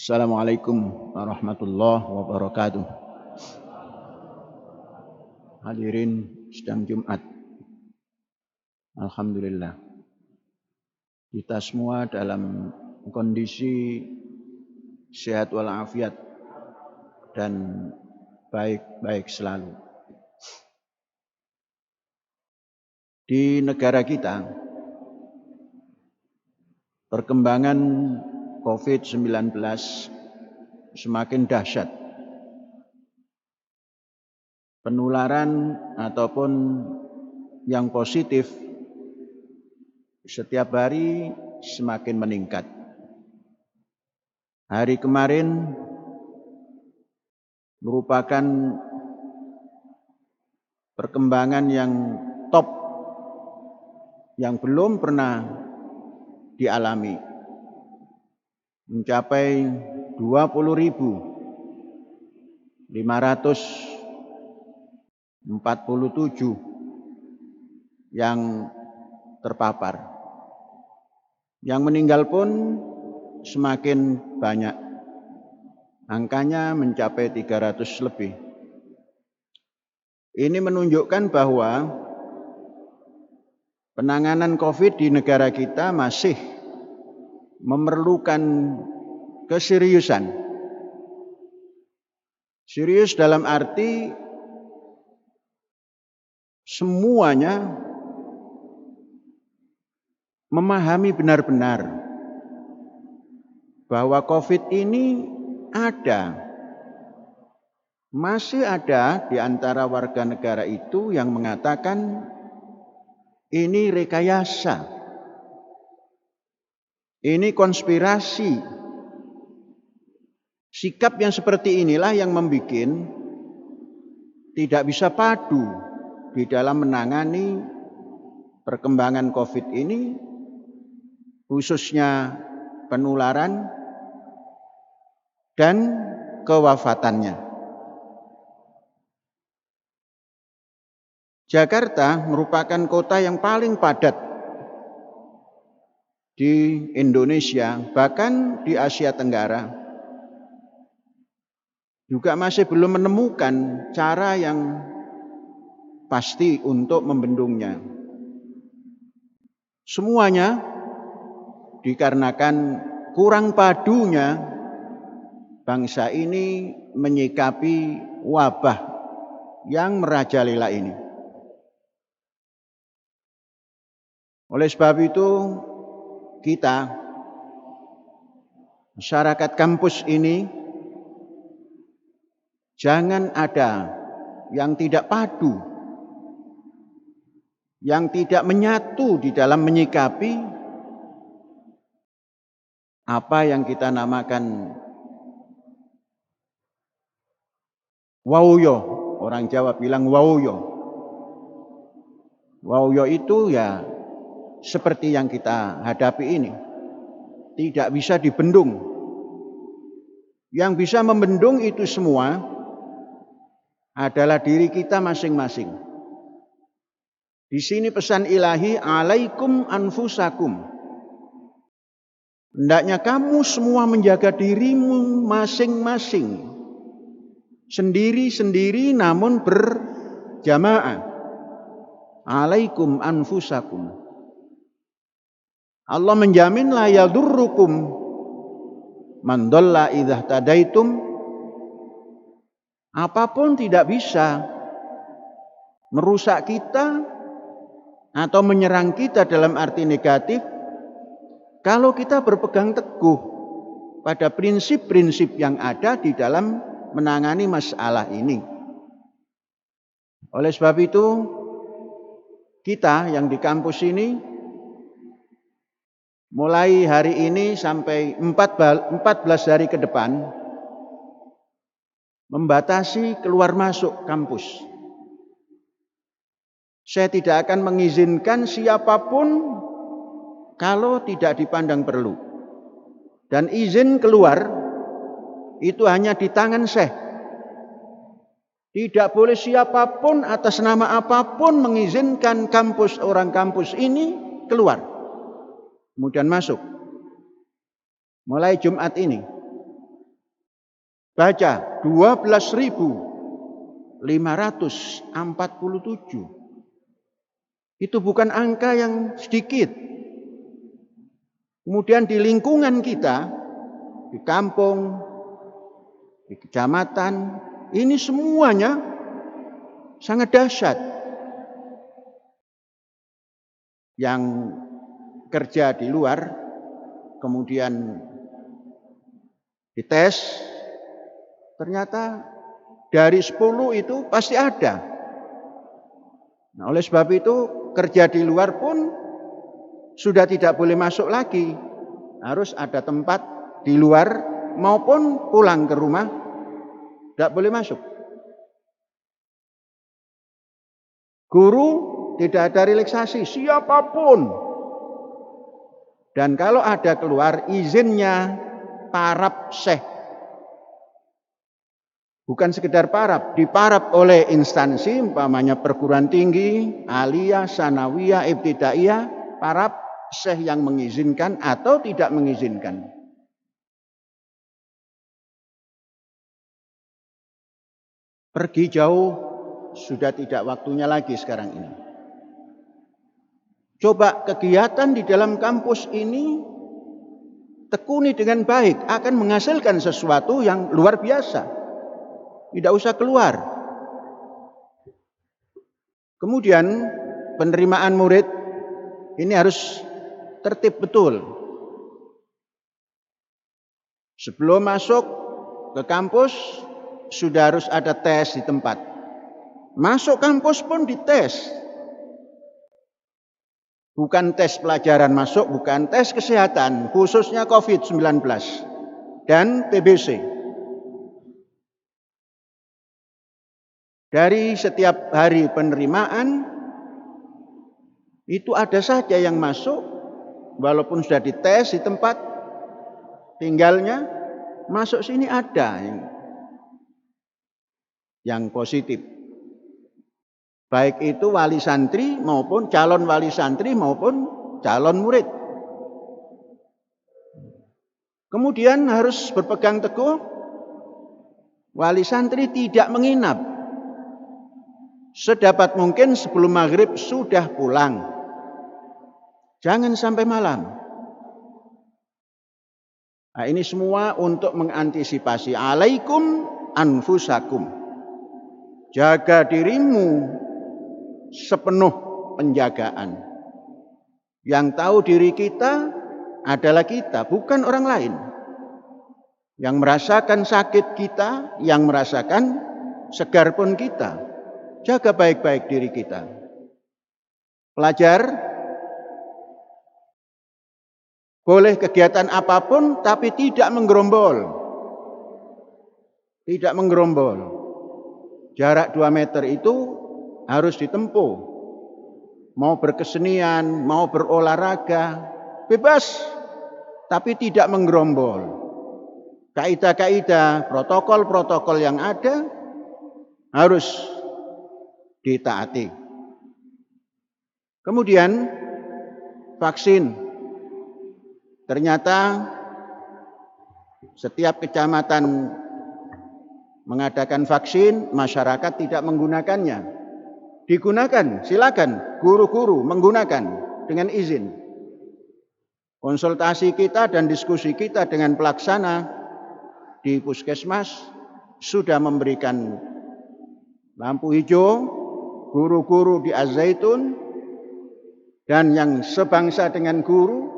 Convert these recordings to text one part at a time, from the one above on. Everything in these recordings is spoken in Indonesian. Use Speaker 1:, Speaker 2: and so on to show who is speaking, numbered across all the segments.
Speaker 1: Assalamualaikum warahmatullahi wabarakatuh. Hadirin sidang Jumat. Alhamdulillah. Kita semua dalam kondisi sehat walafiat dan baik-baik selalu. Di negara kita, perkembangan COVID-19 semakin dahsyat. Penularan ataupun yang positif setiap hari semakin meningkat. Hari kemarin merupakan perkembangan yang top yang belum pernah dialami, mencapai 20.547 yang terpapar. Yang meninggal pun semakin banyak. Angkanya mencapai 300 lebih. Ini menunjukkan bahwa penanganan COVID di negara kita masih memerlukan keseriusan. Serius dalam arti semuanya memahami benar-benar bahwa COVID ini masih ada di antara warga negara itu yang mengatakan ini rekayasa, ini konspirasi. Sikap yang seperti inilah yang membuat tidak bisa padu di dalam menangani perkembangan COVID ini, khususnya penularan dan kewafatannya. Jakarta merupakan kota yang paling padat di Indonesia, bahkan di Asia Tenggara. Juga masih belum menemukan cara yang pasti untuk membendungnya. Semuanya dikarenakan kurang padunya bangsa ini menyikapi wabah yang merajalela ini. Oleh sebab itu, kita, masyarakat kampus ini, jangan ada yang tidak padu, yang tidak menyatu di dalam menyikapi apa yang kita namakan wauyo. Orang Jawa bilang wauyo. Wauyo itu ya seperti yang kita hadapi ini. Tidak bisa dibendung. Yang bisa membendung itu semua adalah diri kita masing-masing. Di sini pesan ilahi, alaikum anfusakum. Hendaknya kamu semua menjaga dirimu masing-masing. Sendiri-sendiri namun berjamaah. Alaikum anfusakum. Allah menjamin la yadurrukum man dhalla idza tadaitum. Apapun tidak bisa merusak kita atau menyerang kita dalam arti negatif kalau kita berpegang teguh pada prinsip-prinsip yang ada di dalam menangani masalah ini. Oleh sebab itu, kita yang di kampus ini mulai hari ini sampai 14 hari ke depan membatasi keluar masuk kampus. Saya tidak akan mengizinkan siapapun kalau tidak dipandang perlu. Dan izin keluar itu hanya di tangan Syekh. Tidak boleh siapapun atas nama apapun mengizinkan orang kampus ini keluar. Kemudian masuk. Mulai Jumat ini. Baca 12.547. Itu bukan angka yang sedikit. Kemudian di lingkungan kita, di kampung, di kecamatan, ini semuanya sangat dahsyat. Yang kerja di luar, kemudian dites, ternyata dari 10 itu pasti ada. Nah, oleh sebab itu kerja di luar pun sudah tidak boleh masuk lagi. Harus ada tempat di luar maupun pulang ke rumah, tidak boleh masuk. Guru tidak ada relaksasi, siapapun. Dan kalau ada keluar, izinnya parab syekh. Bukan sekedar parab, diparab oleh instansi, umpamanya perguruan tinggi, aliyah, sanawiyah, ibtidaiyah, parab syekh yang mengizinkan atau tidak mengizinkan. Pergi jauh sudah tidak waktunya lagi sekarang ini. Coba kegiatan di dalam kampus ini tekuni dengan baik, akan menghasilkan sesuatu yang luar biasa. Tidak usah keluar. Kemudian penerimaan murid ini harus tertib betul. Sebelum masuk ke kampus sudah harus ada tes di tempat. Masuk kampus pun dites. Bukan tes pelajaran masuk, bukan tes kesehatan, khususnya COVID-19 dan TBC. Dari setiap hari penerimaan, itu ada saja yang masuk, walaupun sudah dites di tempat, tinggalnya masuk sini ada yang positif. Baik itu wali santri maupun calon wali santri maupun calon murid. Kemudian harus berpegang teguh, wali santri tidak menginap. Sedapat mungkin sebelum maghrib sudah pulang. Jangan sampai malam. Nah, ini semua untuk mengantisipasi. Alaikum anfusakum. Jaga dirimu sepenuh penjagaan. Yang tahu diri kita adalah kita, bukan orang lain. Yang merasakan sakit kita, yang merasakan segar pun kita. Jaga baik-baik diri kita. Pelajar, boleh kegiatan apapun tapi tidak menggerombol. Tidak menggerombol. Jarak 2 meter itu harus ditempuh. Mau berkesenian, mau berolahraga, bebas, tapi tidak menggerombol. Kaidah-kaidah, protokol-protokol yang ada harus ditaati. Kemudian vaksin. Ternyata setiap kecamatan mengadakan vaksin, masyarakat tidak menggunakannya. Digunakan, silakan guru-guru menggunakan dengan izin. Konsultasi kita dan diskusi kita dengan pelaksana di puskesmas sudah memberikan lampu hijau, guru-guru di Az-Zaitun dan yang sebangsa dengan guru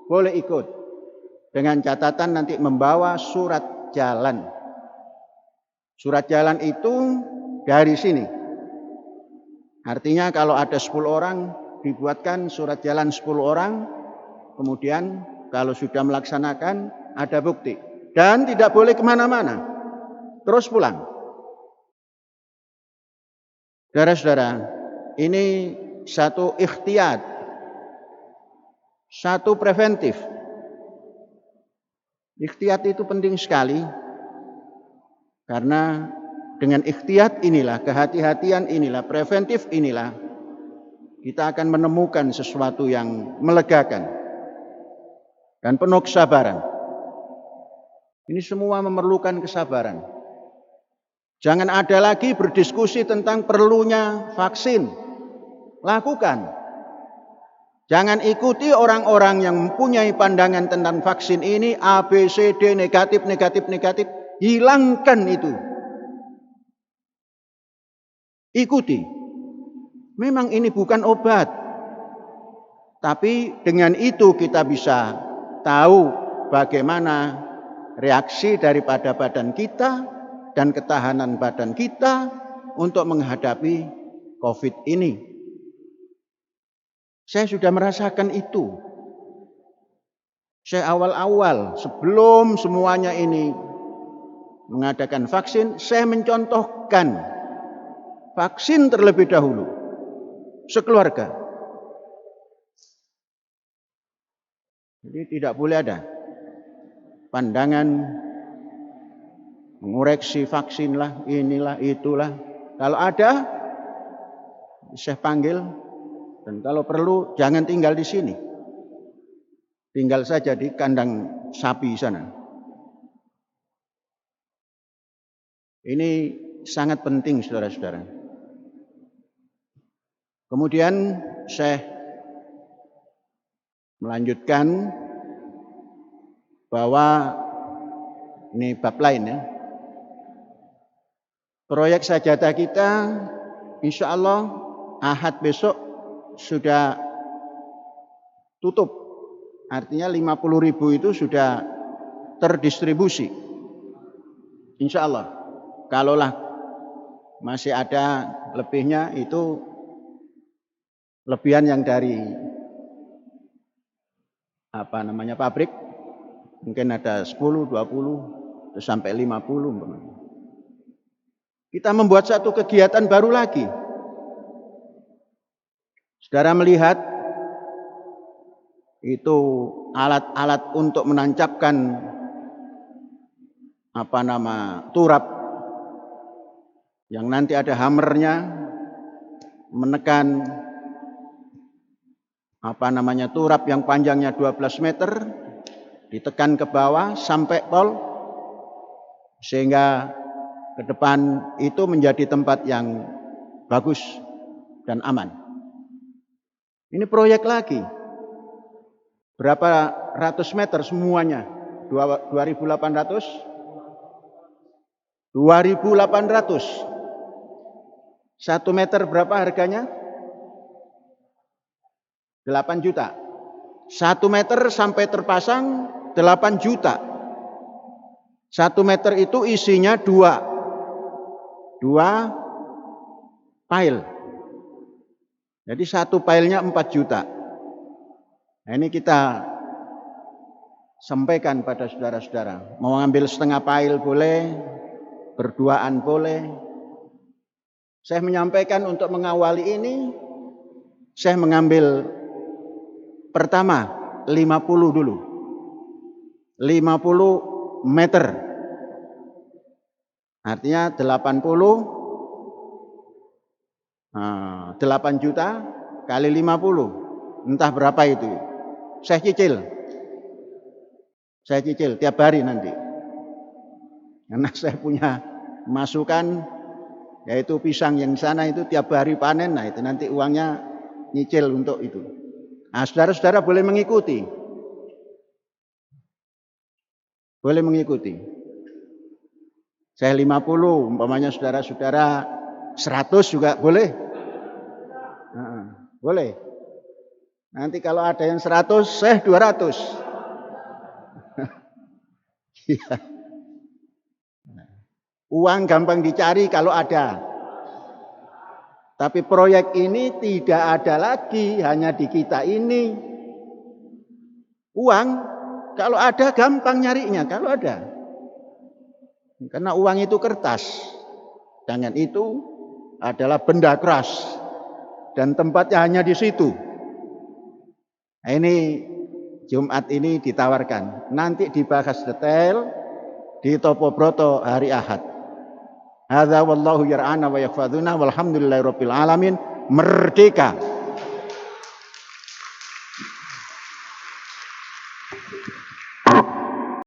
Speaker 1: boleh ikut. Dengan catatan nanti membawa surat jalan. Surat jalan itu dari sini. Artinya kalau ada 10 orang, dibuatkan surat jalan 10 orang, kemudian kalau sudah melaksanakan, ada bukti. Dan tidak boleh kemana-mana, terus pulang. Saudara-saudara, ini satu ikhtiyat, satu preventif. Ikhtiyat itu penting sekali, karena dengan ikhtiyat inilah, kehati-hatian inilah, preventif inilah, kita akan menemukan sesuatu yang melegakan dan penuh kesabaran. Ini semua memerlukan kesabaran. Jangan ada lagi berdiskusi tentang perlunya vaksin. Lakukan. Jangan ikuti orang-orang yang mempunyai pandangan tentang vaksin ini A, B, C, D, negatif, negatif, negatif. Hilangkan itu. Ikuti. Memang ini bukan obat. Tapi dengan itu kita bisa tahu bagaimana reaksi daripada badan kita dan ketahanan badan kita untuk menghadapi COVID ini. Saya sudah merasakan itu. Saya awal-awal sebelum semuanya ini mengadakan vaksin, saya mencontohkan vaksin terlebih dahulu sekeluarga. Jadi tidak boleh ada pandangan mengoreksi vaksin lah, inilah, itulah. Kalau ada, saya panggil. Dan kalau perlu, jangan tinggal di sini. Tinggal saja di kandang sapi sana. Ini sangat penting, saudara-saudara. Kemudian saya melanjutkan bahwa ini bab lain ya. Proyek sajadah kita insya Allah Ahad besok sudah tutup. Artinya 50.000 itu sudah terdistribusi. Insya Allah. Kalaulah masih ada lebihnya itu lebihan yang dari pabrik, mungkin ada 10, 20, sampai 50. Kita membuat satu kegiatan baru lagi. Saudara melihat itu alat-alat untuk menancapkan turap yang nanti ada hammernya menekan turap yang panjangnya 12 meter ditekan ke bawah sampai tol sehingga ke depan itu menjadi tempat yang bagus dan aman. Ini proyek lagi. Berapa ratus meter semuanya? 2.800? 2.800. 1 meter berapa harganya? 8 juta. 1 meter sampai terpasang 8 juta. 1 meter itu isinya 2 pile. Jadi 1 pilenya 4 juta. Nah, ini kita sampaikan pada saudara-saudara. Mau ambil setengah pile boleh, berduaan boleh. Saya menyampaikan untuk mengawali ini, saya mengambil pertama 50 dulu. 50 meter. Artinya 8 juta kali 50. Entah berapa itu. Saya cicil tiap hari nanti. Karena saya punya masukan, yaitu pisang yang sana itu tiap hari panen. Nah itu nanti uangnya nyicil untuk itu. Nah saudara-saudara boleh mengikuti. Boleh mengikuti. Saya 50, umpamanya saudara-saudara 100 juga boleh. Boleh. Nanti kalau ada yang 100, saya 200. Uang gampang dicari kalau ada. Tapi proyek ini tidak ada lagi, hanya di kita ini. Uang, kalau ada gampang nyarinya, kalau ada. Karena uang itu kertas. Dengan itu adalah benda keras. Dan tempatnya hanya di situ. Nah, ini Jumat ini ditawarkan. Nanti dibahas detail di Topo Broto hari Ahad. Hadza wallahu yar'ana wa yahfadzuna walhamdulillahirabbil alamin. Merdeka.